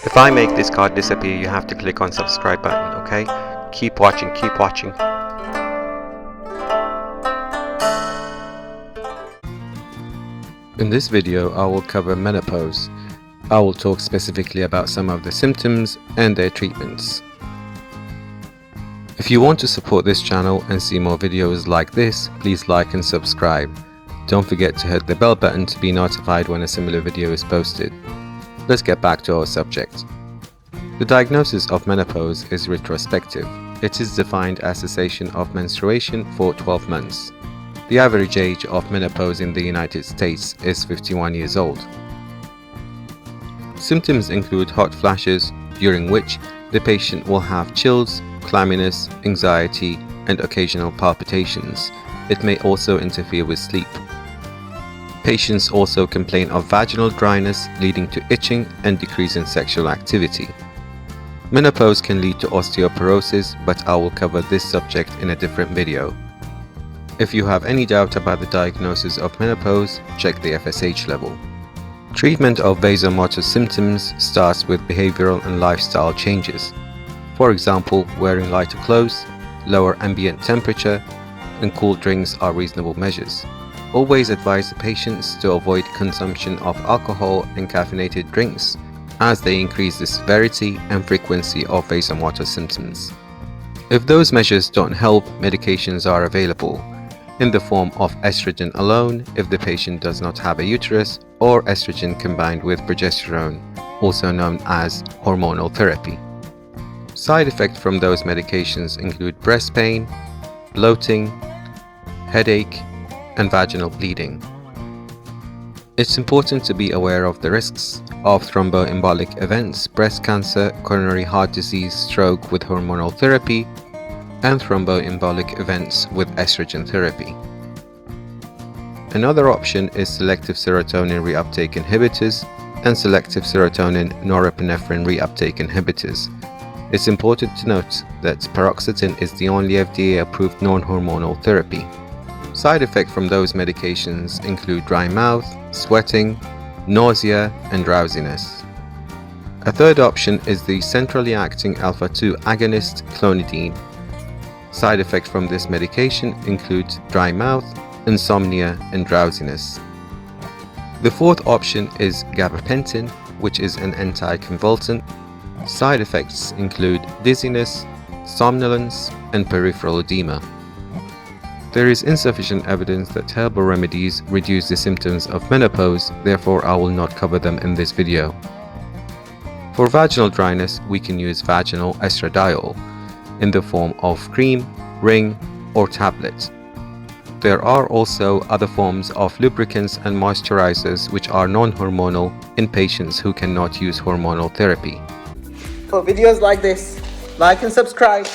If I make this card disappear, you have to click on subscribe button, okay? Keep watching, keep watching. In this video, I will cover menopause. I will talk specifically about some of the symptoms and their treatments. If you want to support this channel and see more videos like this, please like and subscribe. Don't forget to hit the bell button to be notified when a similar video is posted. Let's get back to our subject. The diagnosis of menopause is retrospective. It is defined as cessation of menstruation for 12 months. The average age of menopause in the United States is 51 years old. Symptoms include hot flashes, during which the patient will have chills, clamminess, anxiety, and occasional palpitations. It may also interfere with sleep. Patients also complain of vaginal dryness, leading to itching and decrease in sexual activity. Menopause can lead to osteoporosis, but I will cover this subject in a different video. If you have any doubt about the diagnosis of menopause, check the FSH level. Treatment of vasomotor symptoms starts with behavioral and lifestyle changes. For example, wearing lighter clothes, lower ambient temperature, and cool drinks are reasonable measures. Always advise the patients to avoid consumption of alcohol and caffeinated drinks, as they increase the severity and frequency of vasomotor symptoms. If those measures don't help, medications are available in the form of estrogen alone if the patient does not have a uterus, or estrogen combined with progesterone, also known as hormonal therapy. Side effects from those medications include breast pain, bloating, headache, and vaginal bleeding. It's important to be aware of the risks of thromboembolic events, breast cancer, coronary heart disease, stroke with hormonal therapy, and thromboembolic events with estrogen therapy. Another option is selective serotonin reuptake inhibitors and selective serotonin norepinephrine reuptake inhibitors. It's important to note that paroxetine is the only FDA-approved non-hormonal therapy. Side effects from those medications include dry mouth, sweating, nausea, and drowsiness. A third option is the centrally acting alpha-2 agonist clonidine. Side effects from this medication include dry mouth, insomnia, and drowsiness. The fourth option is gabapentin, which is an anticonvulsant. Side effects include dizziness, somnolence, and peripheral edema. There is insufficient evidence that herbal remedies reduce the symptoms of menopause, therefore I will not cover them in this video. For vaginal dryness, we can use vaginal estradiol in the form of cream, ring, or tablet. There are also other forms of lubricants and moisturizers which are non-hormonal in patients who cannot use hormonal therapy. For videos like this, like and subscribe.